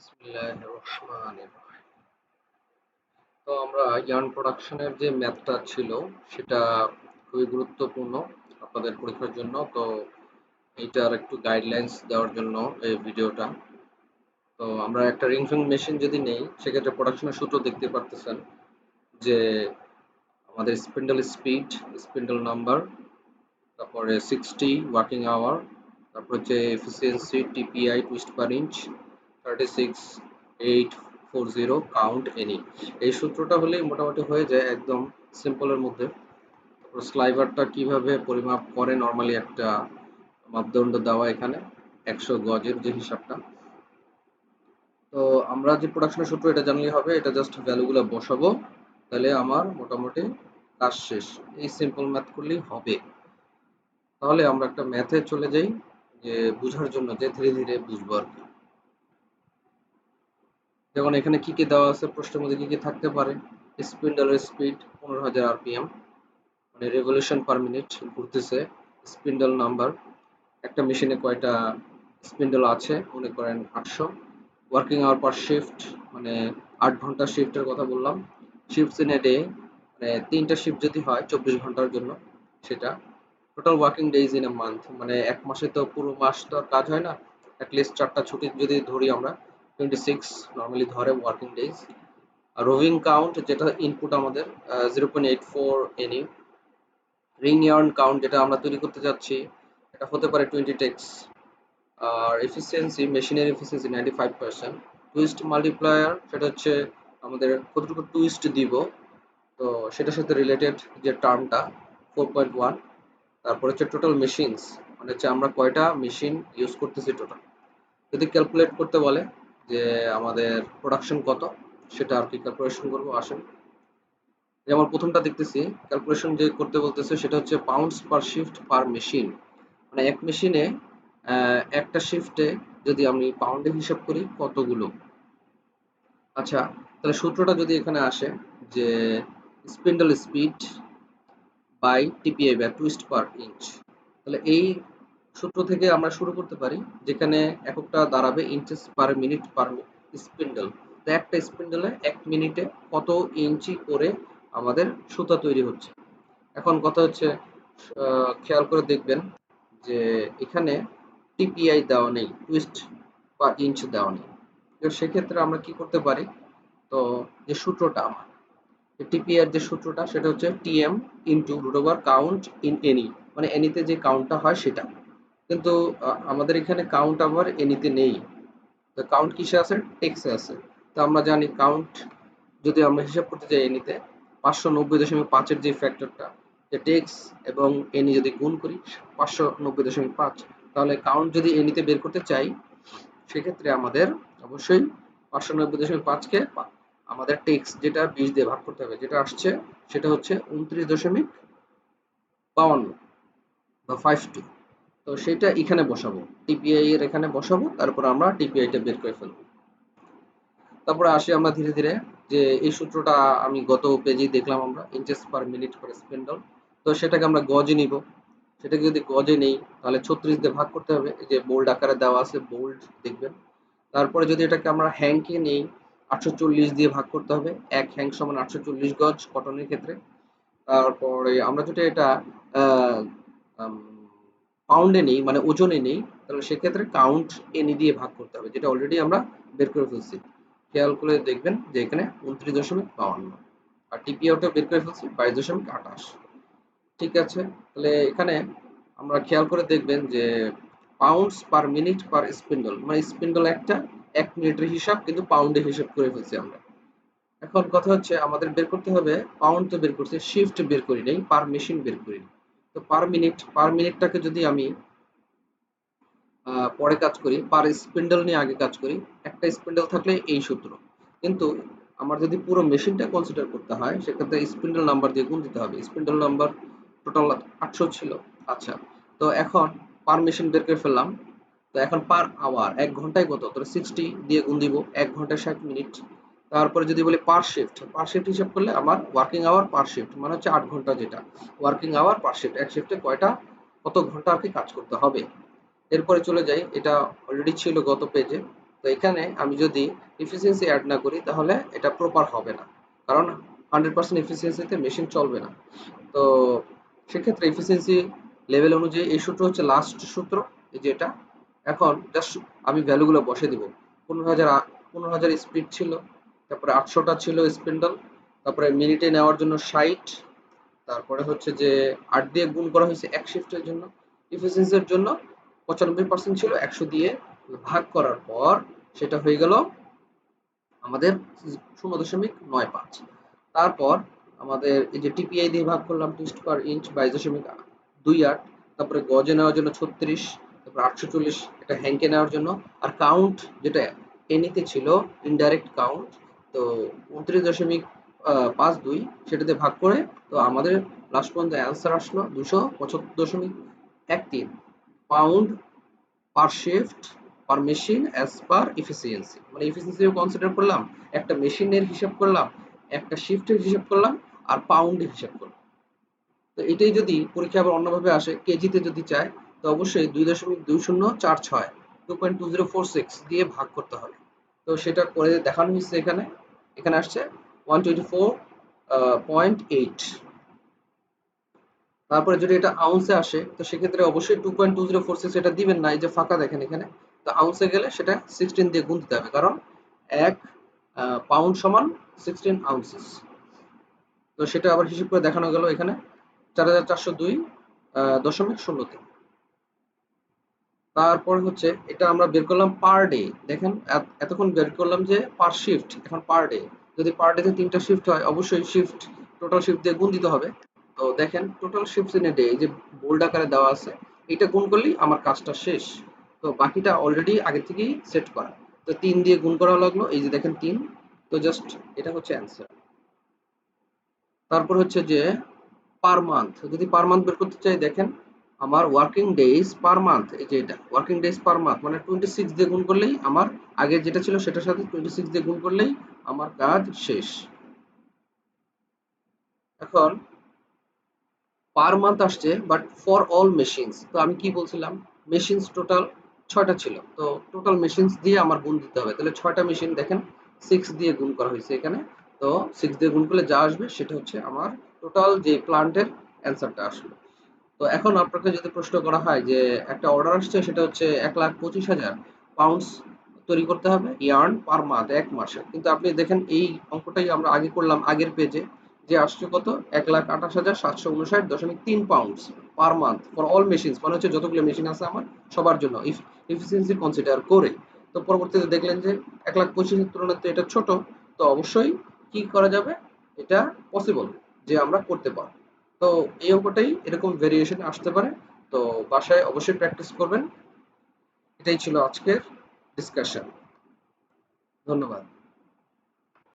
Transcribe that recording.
বিসমিল্লাহির রহমানির রহিম। তো আমরা ইয়ার্ন প্রোডাকশনের যে ম্যাথটা ছিল সেটা খুবই গুরুত্বপূর্ণ আপনাদের পরীক্ষার জন্য। তো এইটার একটু গাইডলাইন্স দেওয়ার জন্য এই ভিডিওটা। তো আমরা একটা রিং ফিং মেশিন যদি নেই সেক্ষেত্রে প্রোডাকশনের সূত্র দেখতে পারতেছেন যে আমাদের স্পিন্ডল স্পিড, স্পিন্ডল নাম্বার, তারপরে 60 ওয়ার্কিং আওয়ার, তারপর হচ্ছে এফিসিয়েন্সি টিপিআই টুইস্ট পার ইঞ্চ 36840 কাউন্ট এনি। এই সূত্রটা হলেই মোটামুটি হয়ে যায় একদম সিম্পলের মধ্যে। তারপর স্লাইভারটা কিভাবে পরিমাপ করে, নর্মালি একটা মাপদণ্ড দেওয়া এখানে 100 গজের যে হিসাবটা। তো আমরা যে প্রোডাকশনের সূত্র এটা জানলেই হবে, এটা জাস্ট ভ্যালুগুলো বসাবো, তাহলে আমার মোটামুটি কাজ শেষ। এই সিম্পল ম্যাথ করলেই হবে। তাহলে আমরা একটা ম্যাথে চলে যাই, যে বুঝার জন্য, যে ধীরে ধীরে বুঝবো আর কি। যেমন এখানে কি কি দেওয়া আছে, প্রশ্নের মধ্যে কি কি থাকতে পারে। স্পিন্ডলের স্পিড 15,000 আরপিএম, মানে রেভলিউশন পার মিনিট ঘুরতেছে। স্পিন্ডল নাম্বার, একটা মেশিনে কয়টা স্পিন্ডল আছে, মনে করেন 800। ওয়ার্কিং আওয়ার পার শিফট, মানে 8 ঘন্টা শিফটের কথা বললাম। শিফটস ইন এ ডে, মানে 3টা শিফট যদি হয় 24 ঘন্টার জন্য সেটা। Total working days in a month, মানে এক মাসে তো পুরো মাস তো আর কাজ হয় না, অ্যাটলিস্ট 4টা ছুটি যদি ধরি আমরা, 26 নর্মালি ধরে ওয়ার্কিং ডেজ। আর রোভিং কাউন্ট, যেটা ইনপুট আমাদের 0.84 এনি। রিং ইয়ার্ন কাউন্ট, যেটা আমরা তৈরি করতে যাচ্ছি, এটা হতে পারে 20 টেক্স। আর এফিসিয়েন্সি, মেশিনের এফিসিয়েন্সি 95%। টুইস্ট মাল্টিপ্লায়ার, সেটা হচ্ছে আমাদের কতটুকু টুইস্ট দিব, তো সেটার সাথে রিলেটেড যে টার্মটা 4.1। তারপর হচ্ছে টোটাল মেশিনস, মানে হচ্ছে আমরা কয়টা মেশিন ইউজ করতেছি টোটাল। যদি ক্যালকুলেট করতে বলে যে আমাদের প্রোডাকশন কত, সেটা আর কি ক্যালকুলেশন করবো, আসেন। যেমন প্রথমটা দেখতেছি, ক্যালকুলেশন যে করতে বলতেছে সেটা হচ্ছে পাউন্ডস পার শিফট পার মেশিন, মানে এক মেশিনে একটা শিফটে যদি আমি পাউন্ডে হিসাব করি কতগুলো। আচ্ছা, তাহলে সূত্রটা যদি এখানে আসে যে স্পিন্ডল স্পিড বাই টিপিআই বা টুইস্ট পার ইঞ্চ, তাহলে এই সূত্র থেকে আমরা শুরু করতে পারি, যেখানে এককটা দাঁড়াবে ইঞ্চেস পার মিনিট পার স্পিন্ডল। তো একটা স্পিন্ডলে 1 মিনিটে কত ইঞ্চি করে আমাদের সুতা তৈরি হচ্ছে। এখন কথা হচ্ছে, খেয়াল করে দেখবেন যে এখানে টিপিআই দেওয়া নেই, টুইস্ট পার ইঞ্চ দেওয়া নেই। তো সেক্ষেত্রে আমরা কি করতে পারি, তো যে সূত্রটা আমার টিপিআই এর যে সূত্রটা সেটা হচ্ছে TM into root over count in any, মানে এনিতে যে কাউন্টটা হয় সেটা। কিন্তু আমাদের এখানে কাউন্ট আবার এনিতে নেই, তো কাউন্ট কিসে আছে, টেক্সে আছে। তো আমরা জানি কাউন্ট যদি আমরা হিসাব করতে যাই এনিতে, 590.5 এর যে ফ্যাক্টরটা, যে টেক্স এবং এনি যদি গুণ করি 590.5, তাহলে কাউন্ট যদি এনিতে বের করতে চাই সেক্ষেত্রে আমাদের অবশ্যই 590.5কে আমাদের টেক্স যেটা 20 দিয়ে ভাগ করতে হবে, যেটা আসছে সেটা হচ্ছে 29.52 বা 52। তো সেটা এখানে বসাবো, টিপিআই এর এখানে বসাবো, তারপর আমরা টিপিআইটা বের করে ফেলবো। তারপরে আসি আমরা ধীরে ধীরে, যে এই সূত্রটা আমি গত পেজেই দেখলাম আমরা, ইঞ্চেস পার মিনিট পার স্পিন্ডল। তো সেটাকে আমরা গজে নিব। সেটাকে যদি গজে নেই তাহলে 36 দিয়ে ভাগ করতে হবে, এই যে বোল্ড আকারে দেওয়া আছে, বোল্ড দেখবেন। তারপরে যদি এটাকে আমরা হ্যাংকে নেই, 840 দিয়ে ভাগ করতে হবে, এক হ্যাং সমান 840 গজ কটনের ক্ষেত্রে। তারপরে আমরা যদি এটা পাউন্ডে নেই, মানে ওজনে নেই, তাহলে সেক্ষেত্রে কাউন্ট এনি দিয়ে ভাগ করতে হবে, যেটা অলরেডি আমরা বের করে ফেলছি। খেয়াল করে দেখবেন যে এখানে 29.52, আর টিপিওটা বের করে ফেলছি 22.28। ঠিক আছে, তাহলে এখানে আমরা খেয়াল করে দেখবেন যে পাউন্ডস পার মিনিট পার স্পিন্ডল, মানে স্পিন্ডল একটা 1 মিনিটের হিসাব কিন্তু পাউন্ডে হিসাব করে ফেলছি আমরা। এখন কথা হচ্ছে আমাদের বের করতে হবে, পাউন্ড তো বের করছি, শিফট বের করি নাই, পার মেশিন বের করি। তো পার মিনিটটাকে যদি আমি পরে কাজ করি, পার স্পিন্ডল নিয়ে আগে কাজ করি। একটা স্পিন্ডল থাকলে এই সূত্র, কিন্তু আমার যদি পুরো মেশিনটা কনসিডার করতে হয় সেক্ষেত্রে স্পিন্ডল নাম্বার দিয়ে গুণ দিতে হবে। স্পিন্ডল নাম্বার টোটাল 800 ছিল। আচ্ছা, তো এখন পার মেশিন বের করে ফেললাম। তো এখন পার আওয়ার, 1 ঘন্টায় কত, তো 60 দিয়ে গুণ দিব, 1 ঘন্টায় 60 মিনিট। তারপরে যদি বলি পার শিফট হিসাব করলে আমার ওয়ার্কিং আওয়ার পার শিফট মানে হচ্ছে 8 ঘন্টা, যেটা ওয়ার্কিং আওয়ার পার শিফট, এক শিফটে কয়টা, কত ঘন্টা আর কি কাজ করতে হবে। এরপরে চলে যাই, এটা অলরেডি ছিল গত পেজে। তো তো এখানে আমি যদি এফিসিয়েন্সি অ্যাড না করি তাহলে এটা প্রপার হবে না, কারণ 100% এফিসিয়েন্সিতে মেশিন চলবে না। তো সেক্ষেত্রে এফিসিয়েন্সি লেভেল অনুযায়ী এই সূত্র হচ্ছে লাস্ট সূত্র, এই যে এটা। এখন জাস্ট আমি ভ্যালুগুলো বসে দিব। 15,000 স্পিড ছিল, তারপরে 800টা ছিল স্পিন্ডল, তারপরে মিনিটে নেওয়ার জন্য 60, তারপরে হচ্ছে যে 8 দিয়ে গুণ করা হয়েছে এক শিফটের জন্য। এফিসিয়েন্সির জন্য 95% ছিল, 100 দিয়ে ভাগ করার পর সেটা হয়ে গেল আমাদের 0.95। তারপর আমাদের এই যে টিপিআই দিয়ে ভাগ করলাম, টিস্ট পার ইঞ্চ 22.28। তারপরে গজে নেওয়ার জন্য 36, তারপর 840 এটা হ্যাংকে নেওয়ার জন্য। আর কাউন্ট যেটা এনিতে ছিল ইনডাইরেক্ট কাউন্ট, তো 29.52 সেটাতে ভাগ করে, তো আমাদের লাস্ট পর্যন্ত অ্যান্সার আসলো 275.13 পাউন্ড পার শিফট পার মেশিন অ্যাজ পার এফিসিয়েন্সি। মানে এফিসিয়েন্সিও কনসিডার করলাম, একটা মেশিনের হিসাব করলাম, একটা শিফটের হিসাব করলাম, আর পাউন্ডের হিসাব করলাম। তো এটাই যদি পরীক্ষা আবার অন্যভাবে আসে, কেজিতে যদি চায়, তো অবশ্যই 2.2046 2.2046 দিয়ে ভাগ করতে হবে। তো সেটা করে দেখানো হয়েছে এখানে। এখানে আসছে 124.8। তারপরে যদি এটা আউন্সে আসে, তো সেক্ষেত্রে অবশ্যই 2.2046 এটা দিবেন না, এই যে ফাঁকা দেখেন এখানে। তো আউন্সে গেলে সেটা 16 দিয়ে গুণ দিতে হবে, কারণ 1 পাউন্ড সমান 16 আউন্সেস। তো সেটা আবার হিসেব করে দেখানো গেল এখানে 4,402.03। তারপর হচ্ছে এটা আমরা বের করলাম পার ডে। দেখেন এতক্ষণ বের করলাম যে পার শিফট, এখন পার ডে। যদি পার ডে তে 3টা শিফট হয়, অবশ্যই শিফট টোটাল শিফট দিয়ে গুণ দিতে হবে। তো দেখেন total shifts in a day, এই যে বোল্ড আকারে দেওয়া আছে, এটা গুণ করলেই আমার কাজটা শেষ। তো বাকিটা অলরেডি আগে থেকেই সেট করা। তো 3 দিয়ে গুণ করা লাগলো, এই যে দেখেন 3। তো জাস্ট এটা হচ্ছে অ্যান্সার। তারপর হচ্ছে যে পার মান্থ, যদি পার মান্থ বের করতে চাই, দেখেন আমার ওয়ার্কিং ডেজ পার মান্থ, এই যে এটা ওয়ার্কিং ডেজ পার মান্থ মানে 26 দিয়ে গুণ করলেই আমার আগের যেটা ছিল সেটার সাথে 26 দিয়ে গুণ করলেই আমার কাজ শেষ। এখন পার মান্থ আসছে, বাট ফর অল মেশিনস। তো আমি কি বলছিলাম, মেশিনস টোটাল 6টা ছিল, তো টোটাল মেশিনস দিয়ে আমার গুণ দিতে হবে। তাহলে 6টা মেশিন দেখেন 6 দিয়ে গুণ করা হয়েছে এখানে। তো 6 দিয়ে গুণ করলে যা আসবে সেটা হচ্ছে আমার টোটাল যে প্লান্টের অ্যান্সারটা আসলো। তো এখন আপনাকে যদি প্রশ্ন করা হয় যে একটা অর্ডার আসছে, সেটা হচ্ছে 1,25,000 পাউন্ডস তৈরি করতে হবে ইয়ার্ন পার মান্থ, এক মাসে। কিন্তু আপনি দেখেন এই অঙ্কটাই আমরা আগে করলাম আগের পেজে, যে আসছে কত 1,28,759.3 pounds per month for all machines, মানে হচ্ছে যতগুলো মেশিন আছে আমার সবার জন্য এফিসিয়েন্সি কনসিডার করে। তো পরবর্তীতে দেখলেন যে 1,25,000 তুলনায় তো এটা ছোট, তো অবশ্যই কি করা যাবে, এটা পসিবল যে আমরা করতে পারবো। তো এই অঙ্কটাই এরকম ভেরিয়েশন আসতে পারে। তো বাসায় অবশ্যই প্র্যাকটিস করবেন। এটাই ছিল আজকের ডিসকাশন। ধন্যবাদ।